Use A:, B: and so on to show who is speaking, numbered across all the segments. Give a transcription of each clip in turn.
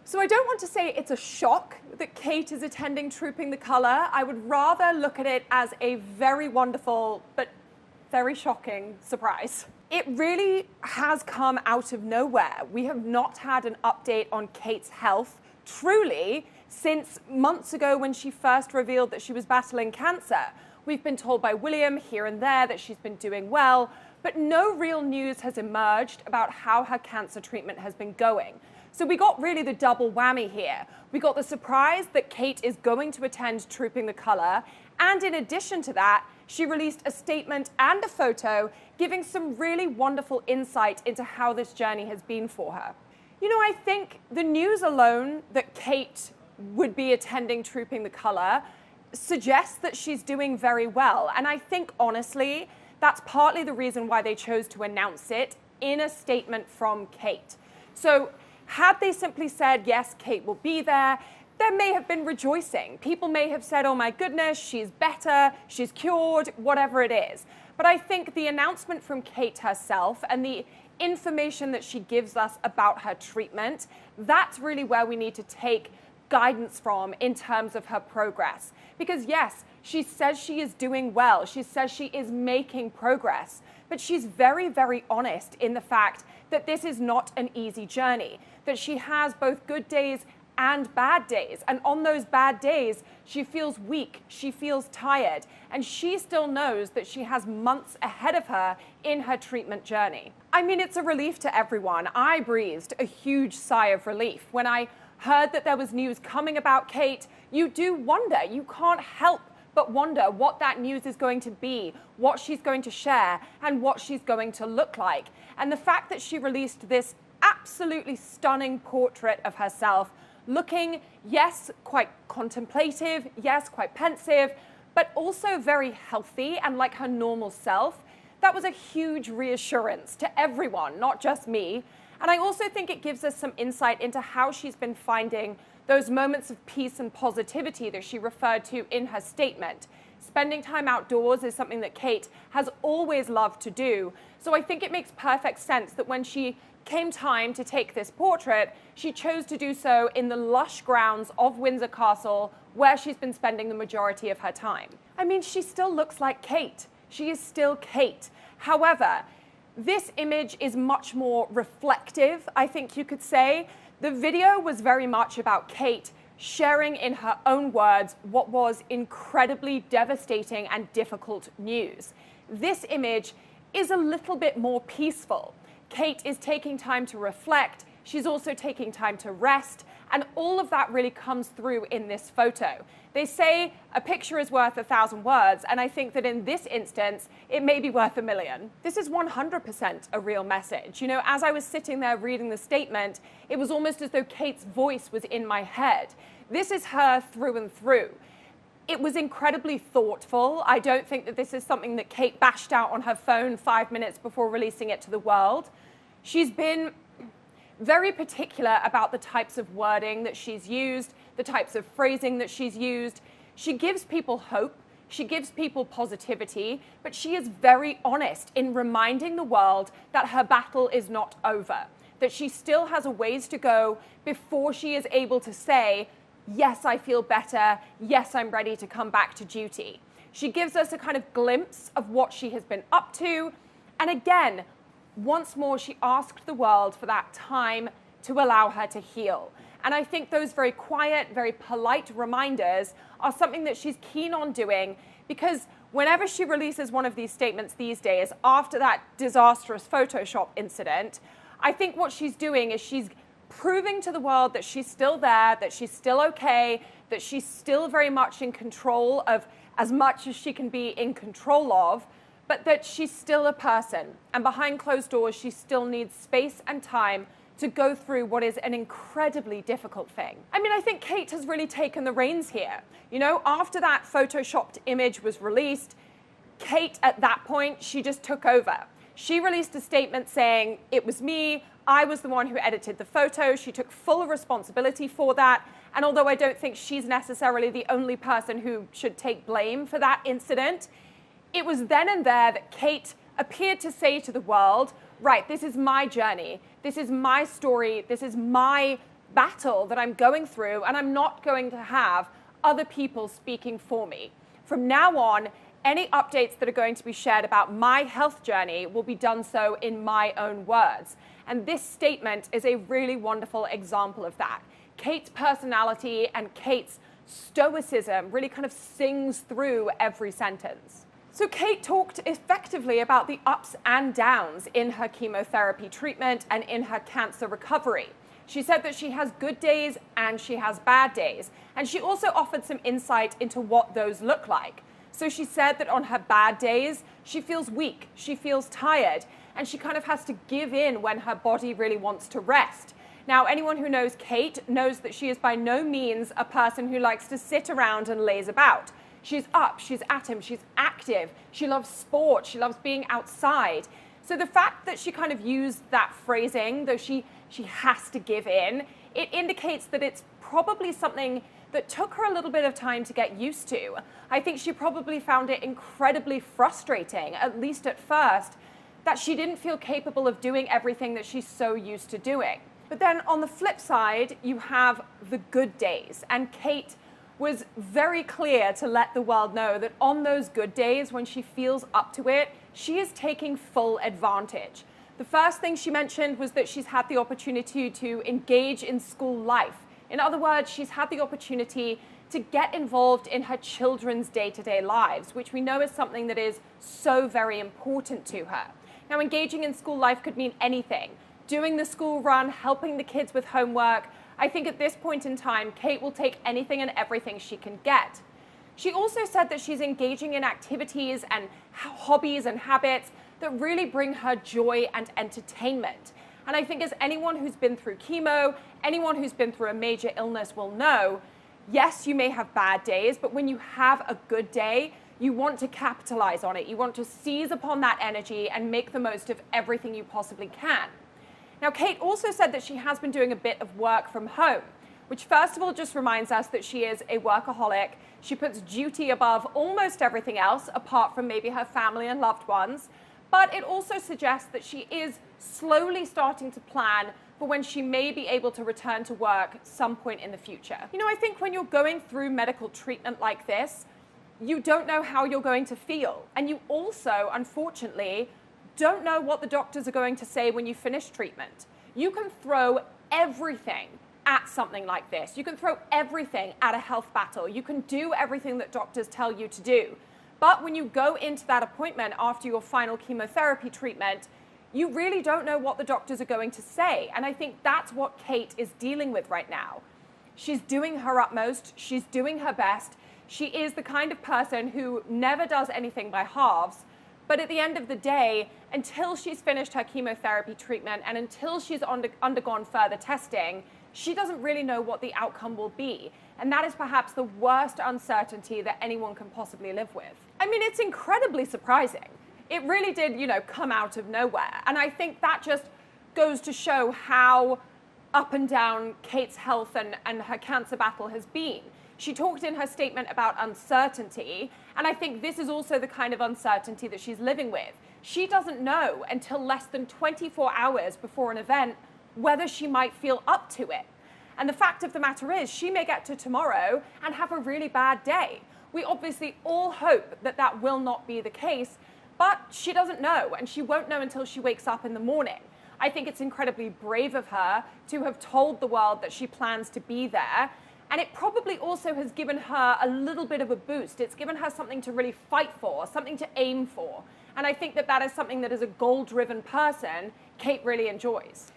A: So I don't want to say it's a shock that Kate is attending Trooping the Colour. I would rather look at it as a very wonderful but very shocking surprise. It really has come out of nowhere. We have not had an update on Kate's health, truly, since months ago when she first revealed that she was battling cancer. We've been told by William here and there that she's been doing well, but no real news has emerged about how her cancer treatment has been going. So we got really the double whammy here. We got the surprise that Kate is going to attend Trooping the Colour, and in addition to that, she released a statement and a photo giving some really wonderful insight into how this journey has been for her. You know, I think the news alone that Kate would be attending Trooping the Colour suggests that she's doing very well. And I think, honestly, that's partly the reason why they chose to announce it in a statement from Kate. So had they simply said, yes, Kate will be there may have been rejoicing. People may have said, oh my goodness, she's better, she's cured, whatever it is. But I think the announcement from Kate herself and the information that she gives us about her treatment, that's really where we need to take guidance from in terms of her progress. Because yes, she says she is doing well, she says she is making progress, but she's very, very honest in the fact that this is not an easy journey, that she has both good days and bad days. And on those bad days, she feels weak, she feels tired, and she still knows that she has months ahead of her in her treatment journey. I mean, it's a relief to everyone. I breathed a huge sigh of relief when I heard that there was news coming about Kate. You do wonder, you can't help but wonder what that news is going to be, what she's going to share, and what she's going to look like. And the fact that she released this absolutely stunning portrait of herself, looking, yes, quite contemplative, yes, quite pensive, but also very healthy and like her normal self, that was a huge reassurance to everyone, not just me. And I also think it gives us some insight into how she's been finding those moments of peace and positivity that she referred to in her statement. Spending time outdoors is something that Kate has always loved to do. So I think it makes perfect sense that when she came time to take this portrait, she chose to do so in the lush grounds of Windsor Castle, where she's been spending the majority of her time. I mean, she still looks like Kate. She is still Kate. However, this image is much more reflective, I think you could say. The video was very much about Kate sharing in her own words what was incredibly devastating and difficult news. This image is a little bit more peaceful. Kate is taking time to reflect, she's also taking time to rest, and all of that really comes through in this photo. They say a picture is worth 1,000 words, and I think that in this instance, it may be worth 1,000,000. This is 100% a real message. You know, as I was sitting there reading the statement, it was almost as though Kate's voice was in my head. This is her through and through. It was incredibly thoughtful. I don't think that this is something that Kate bashed out on her phone 5 minutes before releasing it to the world. She's been very particular about the types of wording that she's used, the types of phrasing that she's used. She gives people hope, she gives people positivity, but she is very honest in reminding the world that her battle is not over, that she still has a ways to go before she is able to say, yes, I feel better, yes, I'm ready to come back to duty. She gives us a kind of glimpse of what she has been up to, and again, once more, she asked the world for that time to allow her to heal. And I think those very quiet, very polite reminders are something that she's keen on doing, because whenever she releases one of these statements these days, after that disastrous Photoshop incident, I think what she's doing is she's proving to the world that she's still there, that she's still okay, that she's still very much in control of as much as she can be in control of, but that she's still a person. And behind closed doors, she still needs space and time to go through what is an incredibly difficult thing. I mean, I think Kate has really taken the reins here. You know, after that Photoshopped image was released, Kate, at that point, she just took over. She released a statement saying, it was me, I was the one who edited the photo. She took full responsibility for that. And although I don't think she's necessarily the only person who should take blame for that incident, it was then and there that Kate appeared to say to the world, right, this is my journey, this is my story, this is my battle that I'm going through, and I'm not going to have other people speaking for me. From now on, any updates that are going to be shared about my health journey will be done so in my own words. And this statement is a really wonderful example of that. Kate's personality and Kate's stoicism really kind of sings through every sentence. So Kate talked effectively about the ups and downs in her chemotherapy treatment and in her cancer recovery. She said that she has good days and she has bad days. And she also offered some insight into what those look like. So she said that on her bad days, she feels weak, she feels tired, and she kind of has to give in when her body really wants to rest. Now, anyone who knows Kate knows that she is by no means a person who likes to sit around and laze about. She's up, she's at him, she's active, she loves sport, she loves being outside. So the fact that she kind of used that phrasing, though she has to give in, it indicates that it's probably something that took her a little bit of time to get used to. I think she probably found it incredibly frustrating, at least at first, that she didn't feel capable of doing everything that she's so used to doing. But then on the flip side, you have the good days. And Kate was very clear to let the world know that on those good days, when she feels up to it, she is taking full advantage. The first thing she mentioned was that she's had the opportunity to engage in school life. In other words, she's had the opportunity to get involved in her children's day-to-day lives, which we know is something that is so very important to her. Now, engaging in school life could mean anything. Doing the school run, helping the kids with homework. I think at this point in time, Kate will take anything and everything she can get. She also said that she's engaging in activities and hobbies and habits that really bring her joy and entertainment. And I think as anyone who's been through chemo, anyone who's been through a major illness will know, yes, you may have bad days, but when you have a good day, you want to capitalize on it. You want to seize upon that energy and make the most of everything you possibly can. Now, Kate also said that she has been doing a bit of work from home, which first of all just reminds us that she is a workaholic. She puts duty above almost everything else, apart from maybe her family and loved ones. But it also suggests that she is slowly starting to plan for when she may be able to return to work some point in the future. You know, I think when you're going through medical treatment like this, you don't know how you're going to feel. And you also, unfortunately, don't know what the doctors are going to say when you finish treatment. You can throw everything at something like this. You can throw everything at a health battle. You can do everything that doctors tell you to do. But when you go into that appointment after your final chemotherapy treatment, you really don't know what the doctors are going to say. And I think that's what Kate is dealing with right now. She's doing her utmost. She's doing her best. She is the kind of person who never does anything by halves. But at the end of the day, until she's finished her chemotherapy treatment and until she's undergone further testing, she doesn't really know what the outcome will be. And that is perhaps the worst uncertainty that anyone can possibly live with. I mean, it's incredibly surprising. It really did, come out of nowhere. And I think that just goes to show how up and down Kate's health and her cancer battle has been. She talked in her statement about uncertainty, and I think this is also the kind of uncertainty that she's living with. She doesn't know until less than 24 hours before an event whether she might feel up to it. And the fact of the matter is, she may get to tomorrow and have a really bad day. We obviously all hope that that will not be the case, but she doesn't know, and she won't know until she wakes up in the morning. I think it's incredibly brave of her to have told the world that she plans to be there. And it probably also has given her a little bit of a boost. It's given her something to really fight for, something to aim for. And I think that that is something that as a goal-driven person, Kate really enjoys.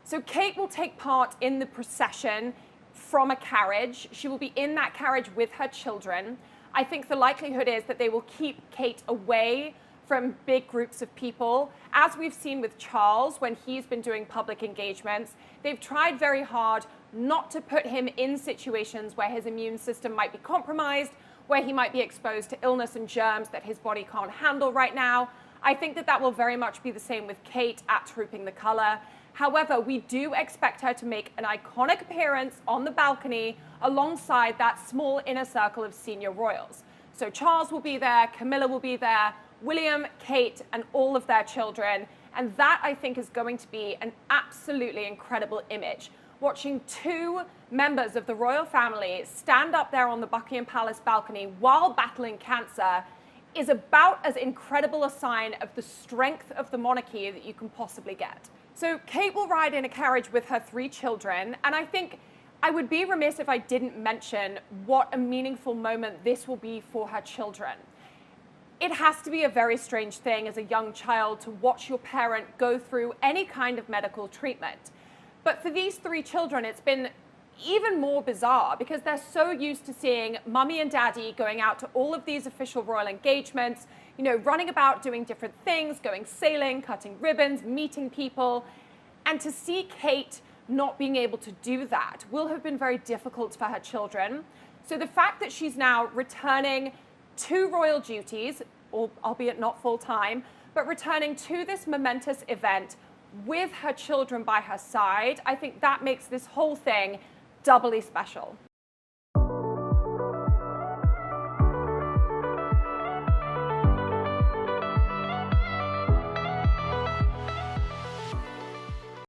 A: So Kate will take part in the procession from a carriage. She will be in that carriage with her children. I think the likelihood is that they will keep Kate away from big groups of people. As we've seen with Charles, when he's been doing public engagements, they've tried very hard not to put him in situations where his immune system might be compromised, where he might be exposed to illness and germs that his body can't handle right now. I think that that will very much be the same with Kate at Trooping the Colour. However, we do expect her to make an iconic appearance on the balcony alongside that small inner circle of senior royals. So Charles will be there, Camilla will be there, William, Kate, and all of their children. And that, I think, is going to be an absolutely incredible image. watching two members of the royal family stand up there on the Buckingham Palace balcony while battling cancer is about as incredible a sign of the strength of the monarchy that you can possibly get. So Kate will ride in a carriage with her 3 children, and I think I would be remiss if I didn't mention what a meaningful moment this will be for her children. It has to be a very strange thing as a young child to watch your parent go through any kind of medical treatment. But for these 3 children, it's been even more bizarre because they're so used to seeing mummy and daddy going out to all of these official royal engagements, you know, running about doing different things, going sailing, cutting ribbons, meeting people. And to see Kate not being able to do that will have been very difficult for her children. So the fact that she's now returning to royal duties, albeit not full time, but returning to this momentous event with her children by her side, I think that makes this whole thing doubly special.